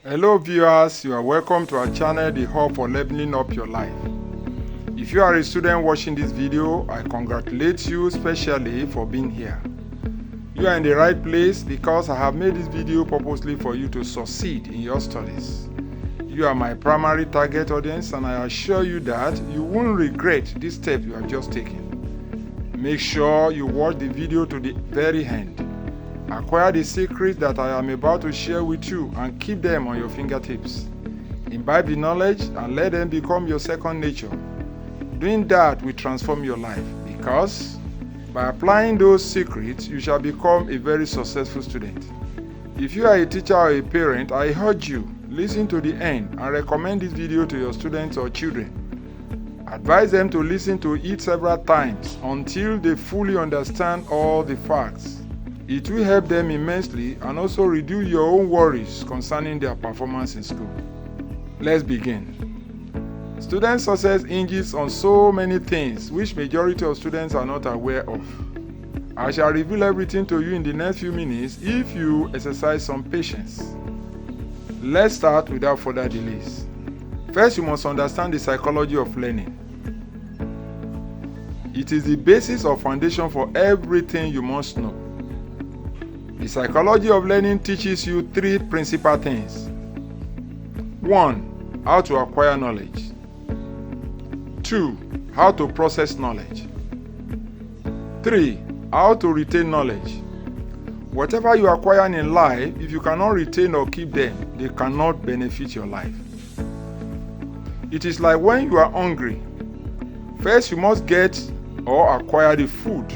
Hello viewers, you are welcome to our channel, The Hub for Leveling Up Your Life. If you are a student watching this video, I congratulate you especially for being here. You are in the right place because I have made this video purposely for you to succeed in your studies. You are my primary target audience and I assure you that you won't regret this step you have just taken. Make sure you watch the video to the very end. Acquire the secrets that I am about to share with you and keep them on your fingertips. Imbibe the knowledge and let them become your second nature. Doing that will transform your life because by applying those secrets, you shall become a very successful student. If you are a teacher or a parent, I urge you, listen to the end and recommend this video to your students or children. Advise them to listen to it several times until they fully understand all the facts. It will help them immensely and also reduce your own worries concerning their performance in school. Let's begin. Student success hinges on so many things which majority of students are not aware of. I shall reveal everything to you in the next few minutes if you exercise some patience. Let's start without further delays. First, you must understand the psychology of learning. It is the basis or foundation for everything you must know. The psychology of learning teaches you three principal things. 1. How to acquire knowledge. 2. How to process knowledge. 3. How to retain knowledge. Whatever you acquire in life, if you cannot retain or keep them, they cannot benefit your life. It is like when you are hungry. First, you must get or acquire the food.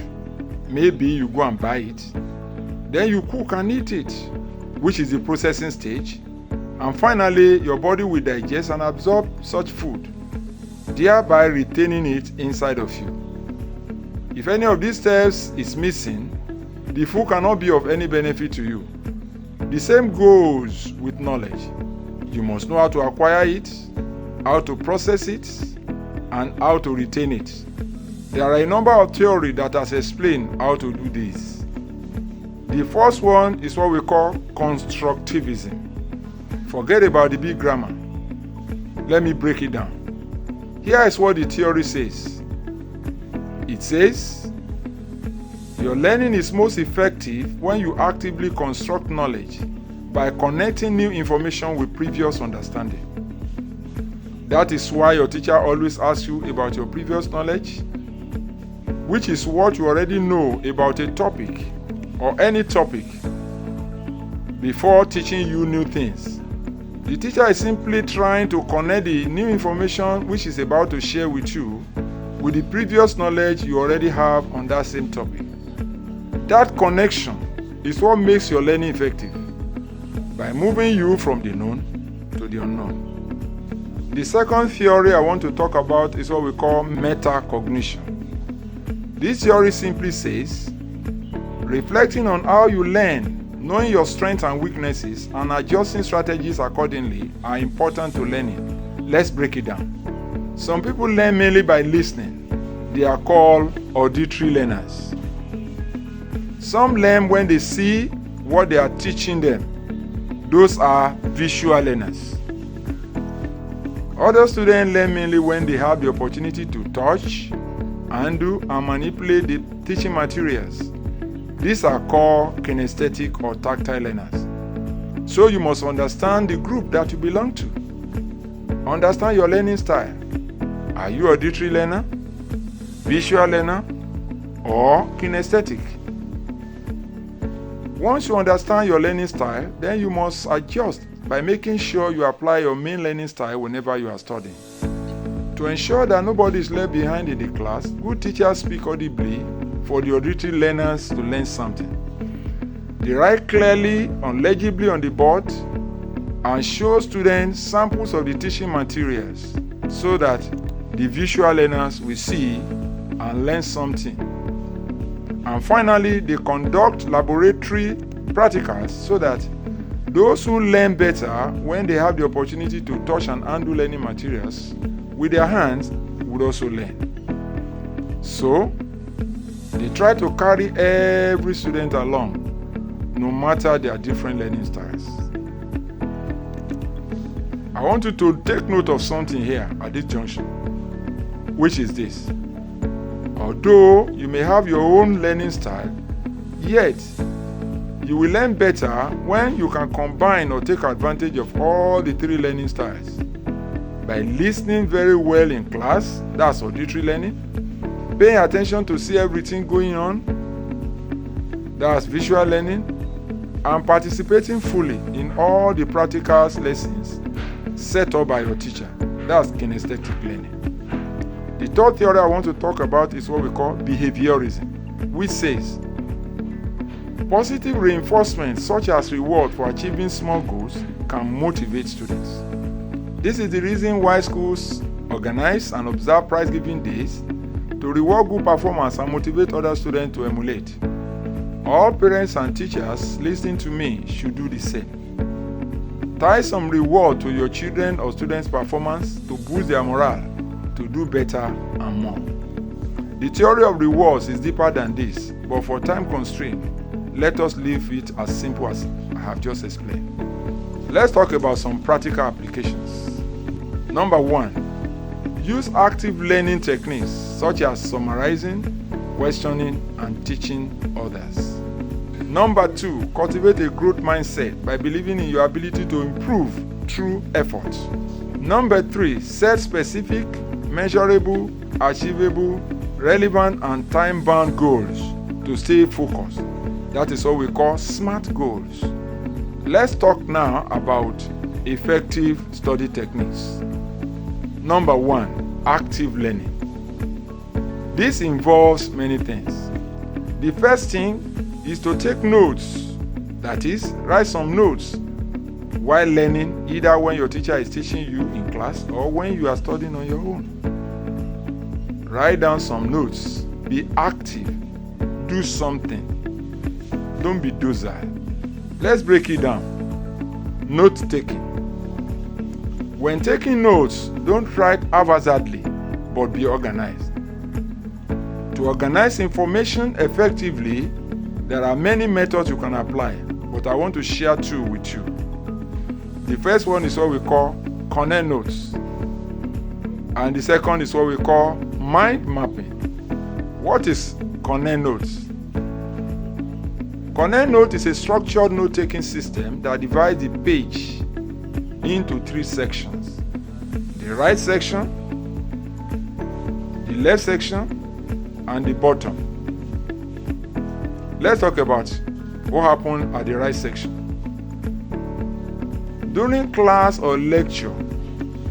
Maybe you go and buy it. Then you cook and eat it, which is the processing stage. And finally, your body will digest and absorb such food, thereby retaining it inside of you. If any of these steps is missing, the food cannot be of any benefit to you. The same goes with knowledge. You must know how to acquire it, how to process it, and how to retain it. There are a number of theories that has explained how to do this. The first one is what we call constructivism. Forget about the big grammar. Let me break it down. Here is what the theory says. It says, your learning is most effective when you actively construct knowledge by connecting new information with previous understanding. That is why your teacher always asks you about your previous knowledge, which is what you already know about a topic or any topic before teaching you new things. The teacher is simply trying to connect the new information which is about to share with you with the previous knowledge you already have on that same topic. That connection is what makes your learning effective by moving you from the known to the unknown. The second theory I want to talk about is what we call metacognition. This theory simply says, reflecting on how you learn, knowing your strengths and weaknesses, and adjusting strategies accordingly are important to learning. Let's break it down. Some people learn mainly by listening. They are called auditory learners. Some learn when they see what they are teaching them. Those are visual learners. Other students learn mainly when they have the opportunity to touch, handle, and manipulate the teaching materials. These are called kinesthetic or tactile learners. So you must understand the group that you belong to. Understand your learning style. Are you an auditory learner, visual learner, or kinesthetic? Once you understand your learning style, then you must adjust by making sure you apply your main learning style whenever you are studying. To ensure that nobody is left behind in the class, good teachers speak audibly for the auditory learners to learn something. They write clearly and legibly on the board and show students samples of the teaching materials so that the visual learners will see and learn something. And finally, they conduct laboratory practicals so that those who learn better when they have the opportunity to touch and handle learning materials with their hands would also learn. So, they try to carry every student along, no matter their different learning styles. I want you to take note of something here at this junction, which is this. Although you may have your own learning style, yet you will learn better when you can combine or take advantage of all the three learning styles. By listening very well in class, that's auditory learning, paying attention to see everything going on, that's visual learning, and participating fully in all the practical lessons set up by your teacher, that's kinesthetic learning. The third theory I want to talk about is what we call behaviorism, which says positive reinforcement such as reward for achieving small goals can motivate students. This is the reason why schools organize and observe prize-giving days to reward good performance and motivate other students to emulate. All parents and teachers listening to me should do the same. Tie some reward to your children or students' performance to boost their morale to do better and more. The theory of rewards is deeper than this, but for time constraint, let us leave it as simple as I have just explained. Let's talk about some practical applications. Number 1, use active learning techniques such as summarizing, questioning, and teaching others. Number 2, cultivate a growth mindset by believing in your ability to improve through effort. Number 3, set specific, measurable, achievable, relevant, and time-bound goals to stay focused. That is what we call SMART goals. Let's talk now about effective study techniques. Number 1, active learning. This involves many things. The first thing is to take notes, that is, write some notes while learning, either when your teacher is teaching you in class or when you are studying on your own. Write down some notes, be active, do something. Don't be docile. Let's break it down. Note taking. When taking notes, don't write haphazardly, but be organized. To organize information effectively, there are many methods you can apply, but I want to share 2 with you. The first one is what we call corner notes, and the second is what we call mind mapping. What is corner notes? Corner note is a structured note-taking system that divides the page into 3 sections. The right section, the left section, and the bottom. Let's talk about what happened at the right section. During class or lecture,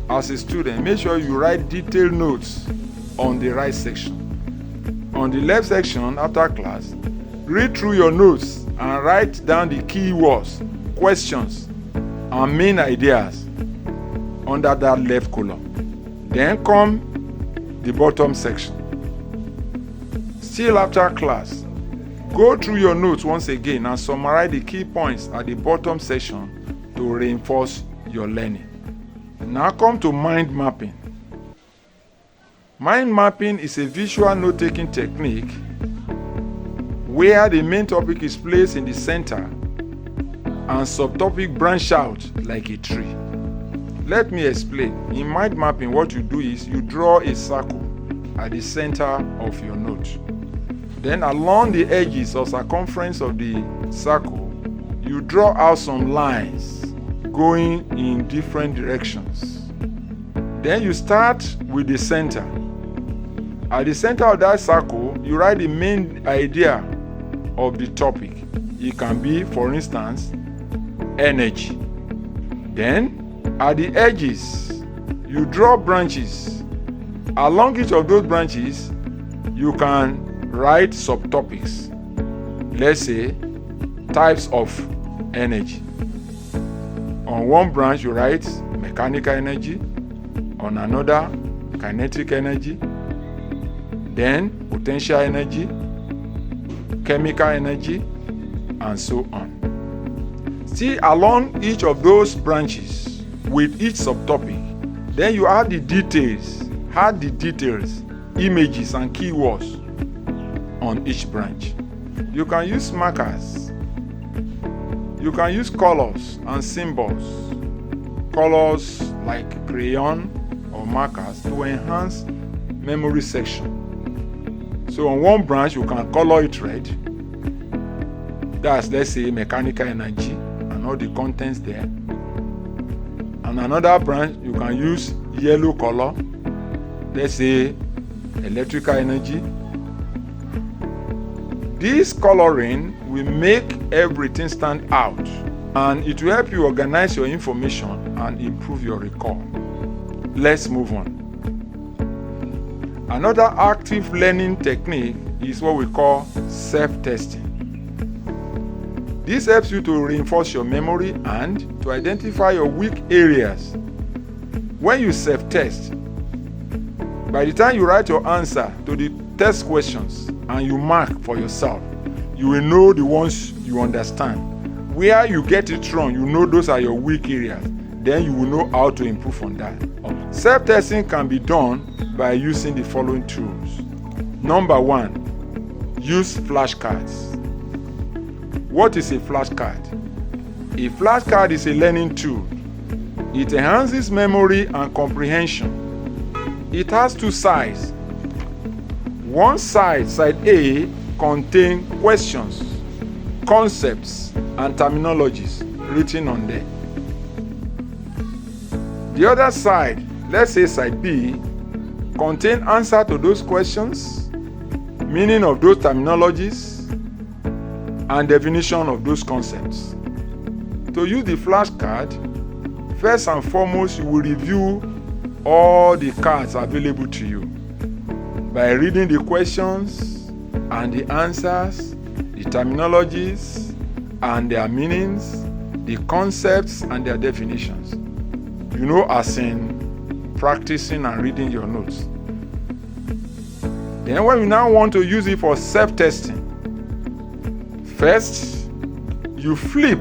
as a student, make sure you write detailed notes on the right section. On the left section, after class, read through your notes and write down the key words, questions, and main ideas under that left column. Then come the bottom section. Still after class, go through your notes once again and summarize the key points at the bottom section to reinforce your learning. Now come to mind mapping. Mind mapping is a visual note-taking technique where the main topic is placed in the center and subtopic branch out like a tree. Let me explain. In mind mapping, what you do is you draw a circle at the center of your note. Then along the edges or circumference of the circle, you draw out some lines going in different directions. Then you start with the center. At the center of that circle, you write the main idea of the topic. It can be, for instance, energy. Then, at the edges, you draw branches. Along each of those branches, you can write subtopics. Let's say, types of energy. On one branch, you write mechanical energy. On another, kinetic energy. Then, potential energy, chemical energy, and so on. See, along each of those branches with each subtopic, then you add the details, images and keywords on each branch. You can use markers. You can use colors and symbols. Colors like crayon or markers to enhance memory section. So on one branch you can color it red. That's, let's say, mechanical energy and all the contents there. On another branch you can use yellow color, let's say electrical energy. This coloring will make everything stand out, and it will help you organize your information and improve your recall. Let's move on. Another active learning technique is what we call self-testing. This helps you to reinforce your memory and to identify your weak areas. When you self-test, by the time you write your answer to the test questions and you mark for yourself, you will know the ones you understand. Where you get it wrong, you know those are your weak areas. Then you will know how to improve on that. Self-testing can be done by using the following tools. Number 1, use flashcards. What is a flashcard? A flashcard is a learning tool. It enhances memory and comprehension. It has two sides. One side, side A, contains questions, concepts, and terminologies written on there. The other side, let's say side B, contains answers to those questions, meaning of those terminologies, and definition of those concepts. To use the flashcard, first and foremost, you will review all the cards available to you by reading the questions and the answers, the terminologies and their meanings, the concepts and their definitions. You know, as in practicing and reading your notes. Then when you now want to use it for self-testing, first, you flip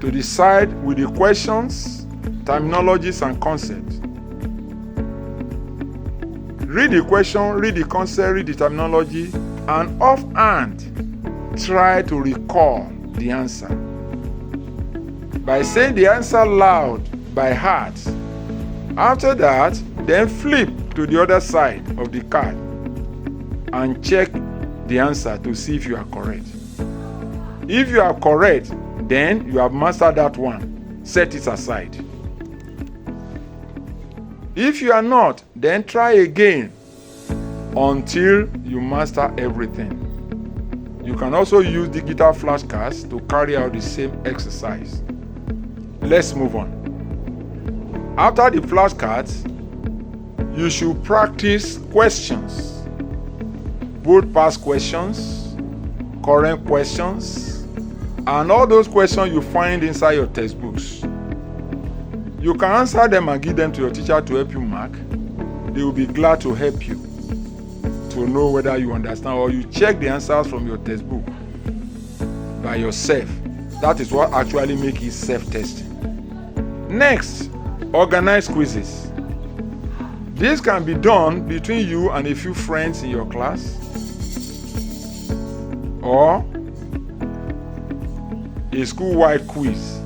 to the side with the questions, terminologies, and concepts. Read the question, read the concept, read the terminology, and offhand, try to recall the answer. By saying the answer loud by heart. After that, then flip to the other side of the card and check the answer to see if you are correct. If you are correct, then you have mastered that one. Set it aside. If you are not, then try again until you master everything. You can also use digital flashcards to carry out the same exercise. Let's move on. After the flashcards, you should practice questions. Both past questions, current questions, and all those questions you find inside your textbooks. You can answer them and give them to your teacher to help you mark. They will be glad to help you to know whether you understand, or you check the answers from your textbook by yourself. That is what actually makes it self-testing. Next, organize quizzes. This can be done between you and a few friends in your class, or a school-wide quiz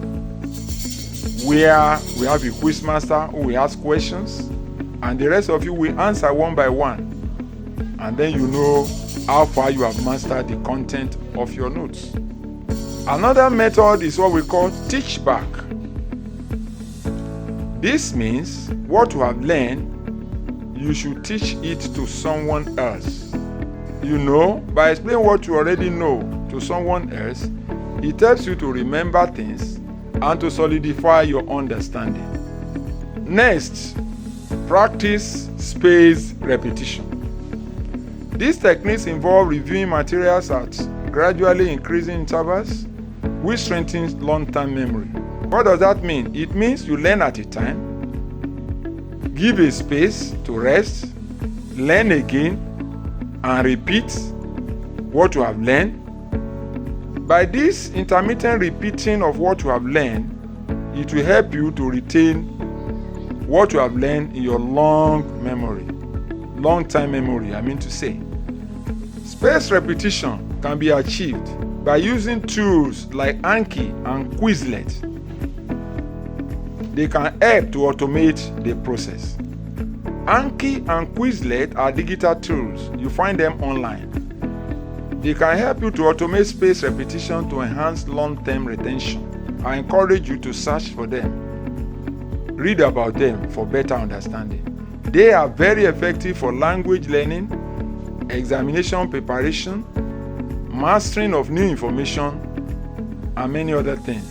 where we have a quiz master who will ask questions and the rest of you will answer one by one, and then you know how far you have mastered the content of your notes. Another method is what we call teach back. This means what you have learned, you should teach it to someone else. You know, by explaining what you already know to someone else, it helps you to remember things and to solidify your understanding. Next, practice spaced repetition. These techniques involve reviewing materials at gradually increasing intervals, which strengthens long-term memory. What does that mean? It means you learn at a time, give a space to rest, learn again, and repeat what you have learned. By this intermittent repeating of what you have learned, it will help you to retain what you have learned in your long-time memory, I mean to say. Spaced repetition can be achieved by using tools like Anki and Quizlet. They can help to automate the process. Anki and Quizlet are digital tools. You find them online. They can help you to automate spaced repetition to enhance long-term retention. I encourage you to search for them. Read about them for better understanding. They are very effective for language learning, examination preparation, mastering of new information, and many other things.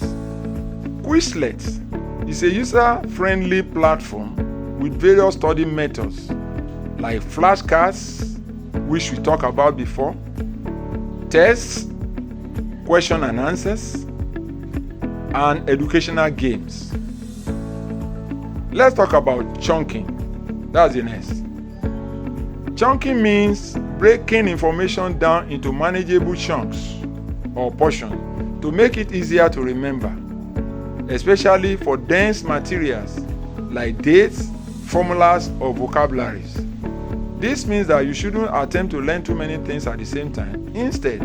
Quizlet is a user-friendly platform with various study methods like flashcards, which we talked about before, tests, question and answers, and educational games. Let's talk about chunking. That's the next. Chunking means breaking information down into manageable chunks or portions to make it easier to remember, especially for dense materials like dates, formulas, or vocabularies. This means that you shouldn't attempt to learn too many things at the same time. Instead,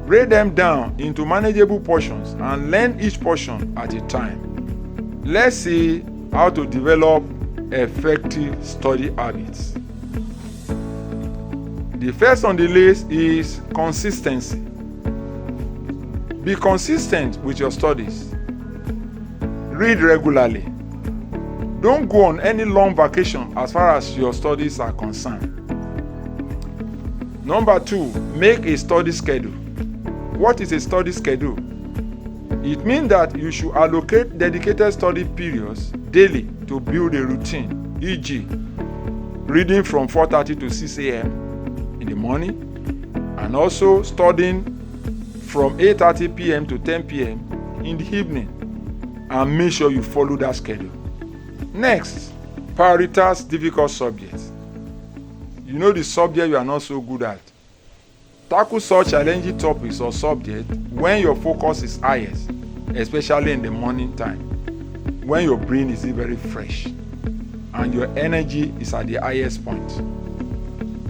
break them down into manageable portions and learn each portion at a time. Let's see how to develop effective study habits. The first on the list is consistency. Be consistent with your studies. Read regularly. Don't go on any long vacation as far as your studies are concerned. Number 2, make a study schedule. What is a study schedule? It means that you should allocate dedicated study periods daily to build a routine, e.g., reading from 4:30 to 6 a.m. in the morning, and also studying from 8:30 p.m. to 10 p.m. in the evening, and make sure you follow that schedule. Next, prioritize difficult subjects. You know the subject you are not so good at. Tackle such challenging topics or subjects when your focus is highest, especially in the morning time, when your brain is very fresh and your energy is at the highest point.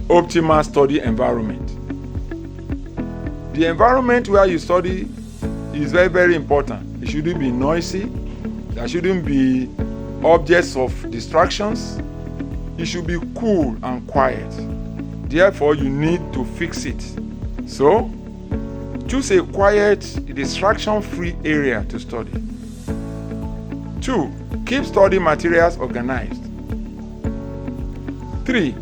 Optimal study environment. The environment where you study is very, very important. It shouldn't be noisy. There shouldn't be objects of distractions. It should be cool and quiet. Therefore, you need to fix it. So, choose a quiet, distraction-free area to study. 2. Keep study materials organized. 3.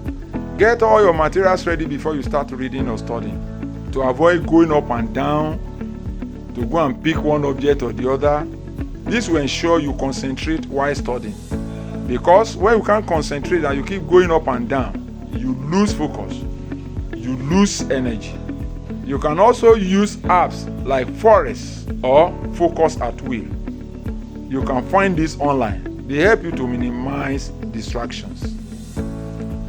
Get all your materials ready before you start reading or studying, to avoid going up and down, to go and pick one object or the other. This will ensure you concentrate while studying. Because when you can't concentrate and you keep going up and down, you lose focus, you lose energy. You can also use apps like Forest or Focus at Will. You can find these online. They help you to minimize distractions.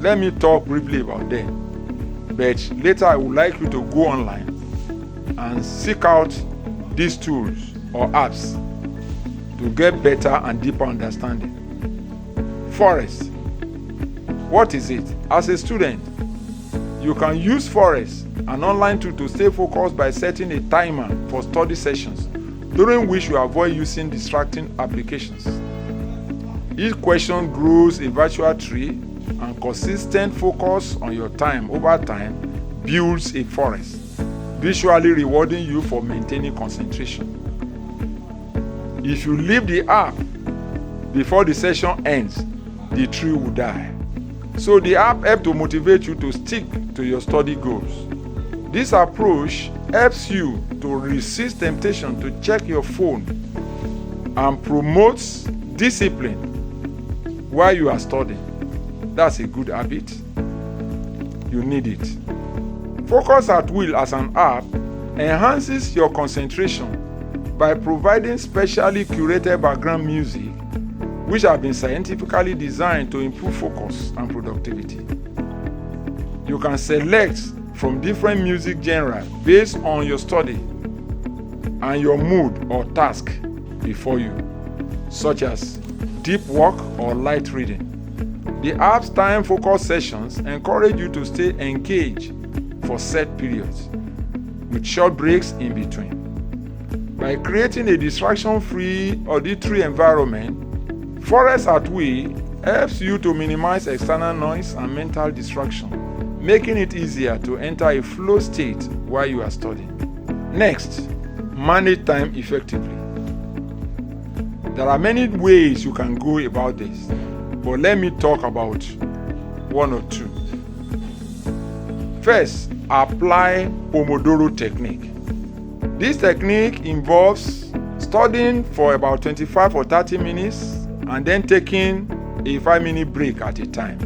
Let me talk briefly about them, but later I would like you to go online and seek out these tools or apps to get better and deeper understanding. Forest. What is it? As a student, you can use Forest, an online tool, to stay focused by setting a timer for study sessions, during which you avoid using distracting applications. Each question grows a virtual tree, and consistent focus on your time over time builds a forest, visually rewarding you for maintaining concentration. If you leave the app before the session ends, the tree will die. So the app helps to motivate you to stick to your study goals. This approach helps you to resist temptation to check your phone and promotes discipline while you are studying. That's a good habit. You need it. Focus at Will as an app enhances your concentration by providing specially curated background music, which have been scientifically designed to improve focus and productivity. You can select from different music genres based on your study and your mood or task before you, such as deep work or light reading. The app's time focus sessions encourage you to stay engaged for set periods, with short breaks in between. By creating a distraction-free auditory environment, Forest at will helps you to minimize external noise and mental distraction, making it easier to enter a flow state while you are studying. Next, manage time effectively. There are many ways you can go about this, but let me talk about one or two. First, apply Pomodoro technique. This technique involves studying for about 25 or 30 minutes and then taking a 5-minute break at a time.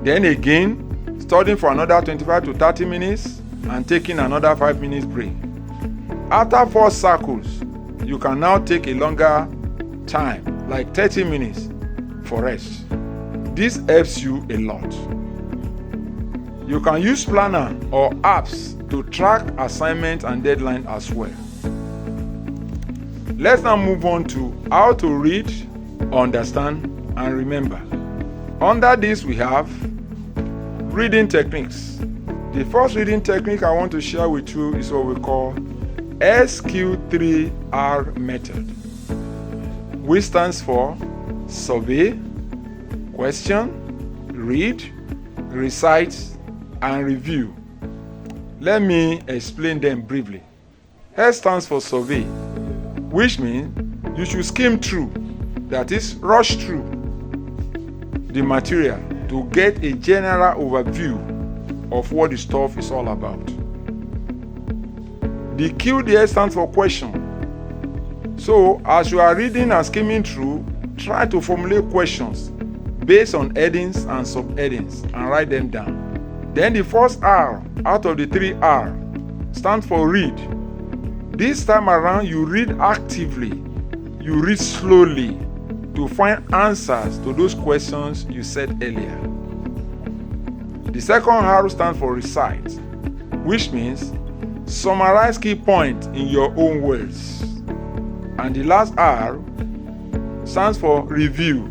Then again, studying for another 25 to 30 minutes and taking another 5 minutes break. After 4 cycles, you can now take a longer time, like 30 minutes, for rest. This helps you a lot. You can use planner or apps to track assignments and deadlines as well. Let's now move on to how to read, understand, and remember. Under this, we have reading techniques. The first reading technique I want to share with you is what we call SQ3R method, which stands for survey, question, read, recite, and review. Let me explain them briefly. S stands for survey, which means you should skim through, that is, rush through the material to get a general overview of what the stuff is all about. The Q there stands for question. So, as you are reading and skimming through, try to formulate questions based on headings and subheadings and write them down. Then the first R out of the 3 R stands for read. This time around, you read actively. You read slowly to find answers to those questions you said earlier. The second R stands for recite, which means summarize key points in your own words. And the last R stands for review,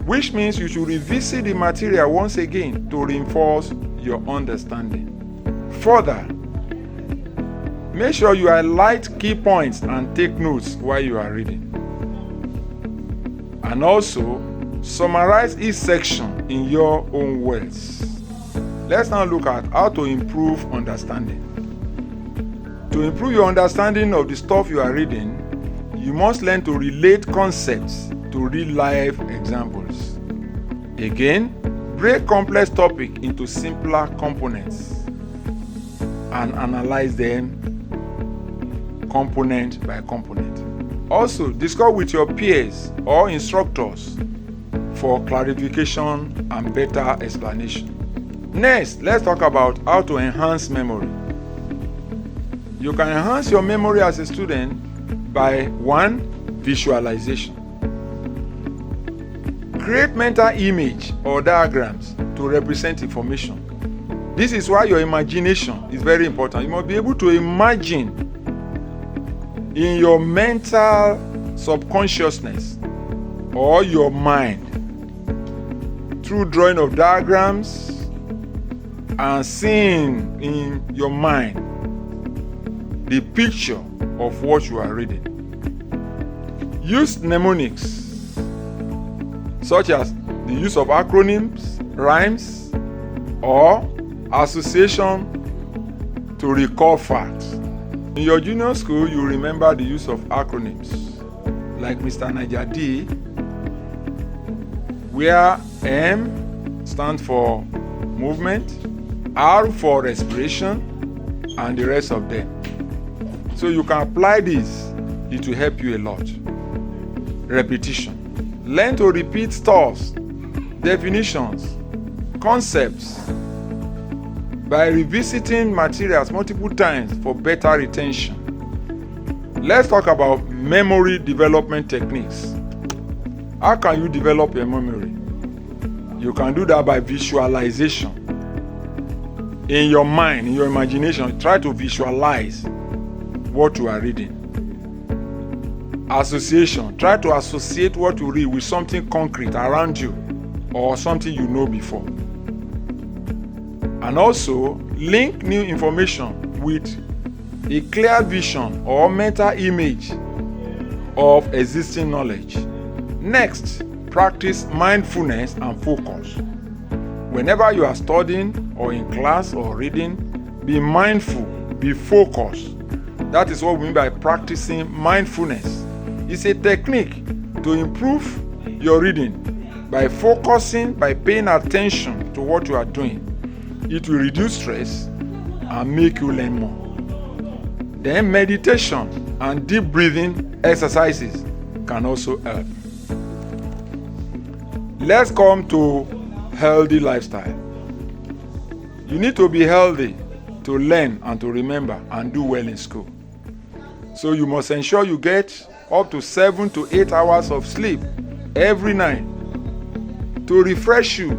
which means you should revisit the material once again to reinforce your understanding. Further, make sure you highlight key points and take notes while you are reading. And also, summarize each section in your own words. Let's now look at how to improve understanding. To improve your understanding of the stuff you are reading, you must learn to relate concepts to real-life examples. Again, break complex topics into simpler components and analyze them component by component. Also, discuss with your peers or instructors for clarification and better explanation. Next, let's talk about how to enhance memory. You can enhance your memory as a student by 1. Visualization. Create mental image or diagrams to represent information. This is why your imagination is very important. You must be able to imagine in your mental subconsciousness or your mind through drawing of diagrams and seeing in your mind the picture of what you are reading. Use mnemonics such as the use of acronyms, rhymes, or association to recall facts. In your junior school, you remember the use of acronyms like Mr. Niger D, where M stands for movement, R for respiration, and the rest of them. So you can apply this, it will help you a lot. Repetition. Learn to repeat stuffs, definitions, concepts by revisiting materials multiple times for better retention. Let's talk about memory development techniques. How can you develop your memory? You can do that by visualization. In your mind, in your imagination, try to visualize what you are reading. Association. Try to associate what you read with something concrete around you or something you know before. And also, link new information with a clear vision or mental image of existing knowledge. Next, practice mindfulness and focus. Whenever you are studying or in class or reading, be mindful, be focused. That is what we mean by practicing mindfulness. It's a technique to improve your reading by focusing, by paying attention to what you are doing. It will reduce stress and make you learn more. Then meditation and deep breathing exercises can also help. Let's come to healthy lifestyle. You need to be healthy to learn and to remember and do well in school. So you must ensure you get up to 7 to 8 hours of sleep every night to refresh you,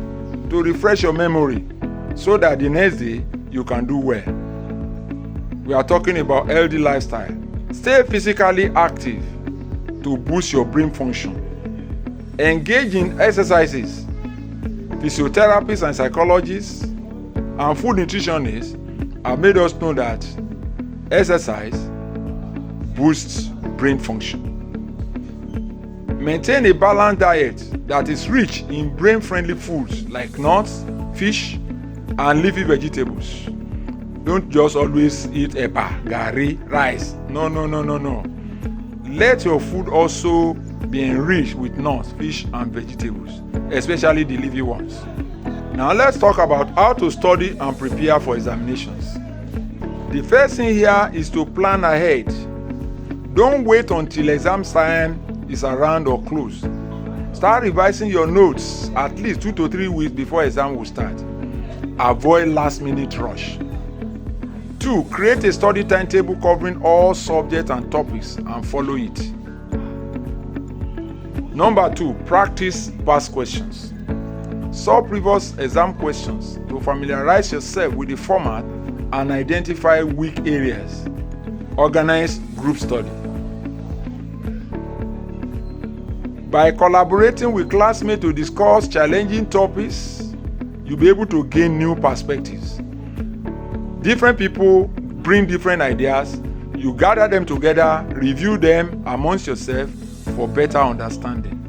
to refresh your memory, so that the next day you can do well. We are talking about healthy lifestyle. Stay physically active to boost your brain function. Engage in exercises. Physiotherapists and psychologists and food nutritionists have made us know that exercise boosts brain function. Maintain a balanced diet that is rich in brain-friendly foods like nuts, fish, and leafy vegetables. Don't just always eat eba, gari, rice. No. Let your food also be enriched with nuts, fish, and vegetables, especially the leafy ones. Now let's talk about how to study and prepare for examinations. The first thing here is to plan ahead. Don't wait until exam time is around or close. Start revising your notes at least 2 to 3 weeks before exam will start. Avoid last-minute rush. 2. Create a study timetable covering all subjects and topics and follow it. Number 2. Practice past questions. Solve previous exam questions to familiarize yourself with the format and identify weak areas. Organize group study. By collaborating with classmates to discuss challenging topics, you'll be able to gain new perspectives. Different people bring different ideas. You gather them together, review them amongst yourself for better understanding.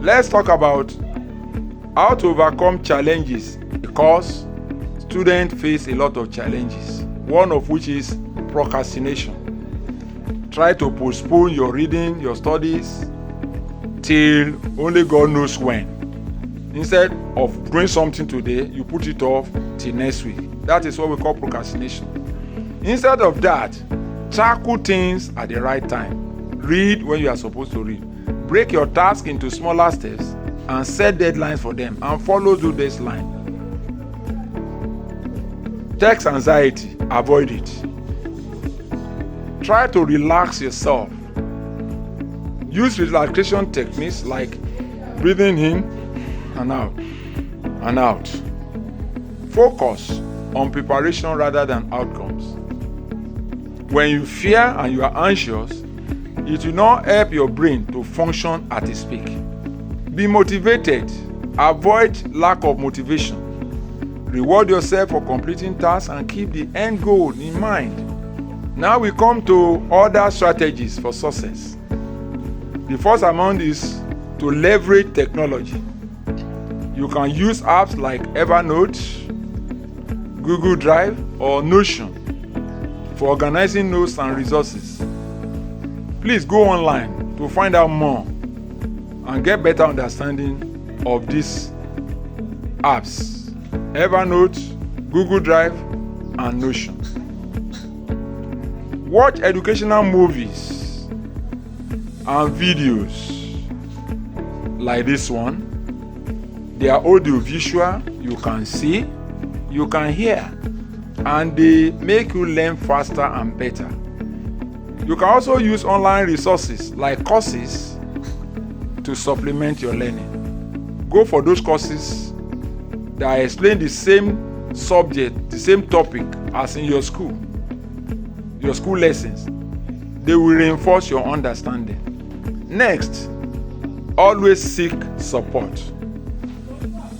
Let's talk about how to overcome challenges, because students face a lot of challenges, one of which is procrastination. Try to postpone your reading, your studies, till only God knows when. Instead of doing something today, you put it off till next week. That is what we call procrastination. Instead of that, tackle things at the right time. Read when you are supposed to read. Break your task into smaller steps and set deadlines for them and follow those deadlines. Text anxiety, avoid it. Try to relax yourself. Use relaxation techniques like breathing in and out. Focus on preparation rather than outcomes. When you fear and you are anxious, it will not help your brain to function at its peak. Be motivated. Avoid lack of motivation. Reward yourself for completing tasks and keep the end goal in mind. Now we come to other strategies for success. The first among is to leverage technology. You can use apps like Evernote, Google Drive, or Notion for organizing notes and resources. Please go online to find out more and get better understanding of these apps: Evernote, Google Drive, and Notion. Watch educational movies and videos like this one. They are audio visual, you can see, you can hear, and they make you learn faster and better. You can also use online resources like courses to supplement your learning. Go for those courses that explain the same subject, the same topic as in your school lessons. They will reinforce your understanding. Next, always seek support.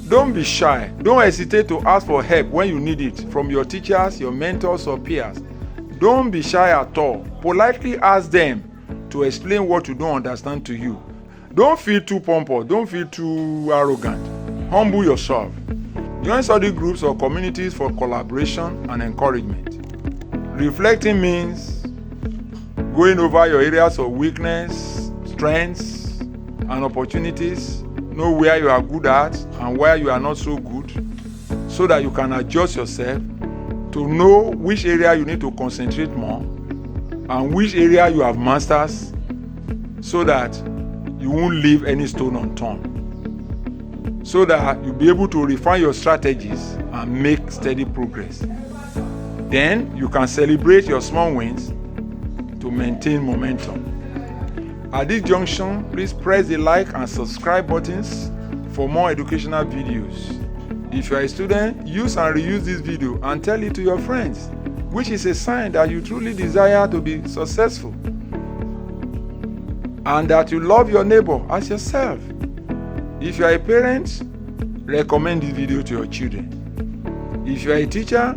Don't be shy. Don't hesitate to ask for help when you need it from your teachers, your mentors, or peers. Don't be shy at all. Politely ask them to explain what you don't understand to you. Don't feel too pompous. Don't feel too arrogant. Humble yourself. Join study groups or communities for collaboration and encouragement. Reflecting means going over your areas of weakness, strengths, and opportunities. Know where you are good at and where you are not so good, so that you can adjust yourself to know which area you need to concentrate more and which area you have masters, so that you won't leave any stone unturned, so that you'll be able to refine your strategies and make steady progress. Then you can celebrate your small wins to maintain momentum. At this junction, please press the like and subscribe buttons for more educational videos. If you are a student, use and reuse this video and tell it to your friends, which is a sign that you truly desire to be successful and that you love your neighbor as yourself. If you are a parent, recommend this video to your children. If you are a teacher,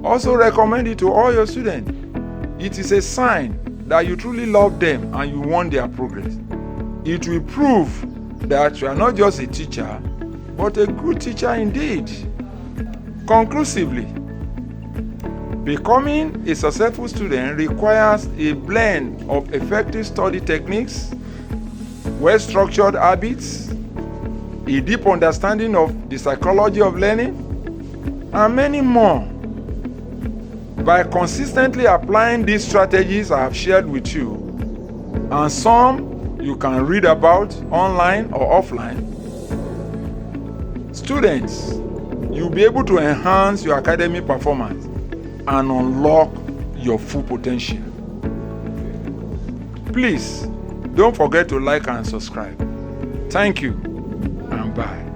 also recommend it to all your students. It is a sign that you truly love them and you want their progress. It will prove that you are not just a teacher, but a good teacher indeed. Conclusively, becoming a successful student requires a blend of effective study techniques, well-structured habits, a deep understanding of the psychology of learning, and many more. By consistently applying these strategies I have shared with you, and some you can read about online or offline, students, you'll be able to enhance your academic performance and unlock your full potential. Please don't forget to like and subscribe. Thank you and bye.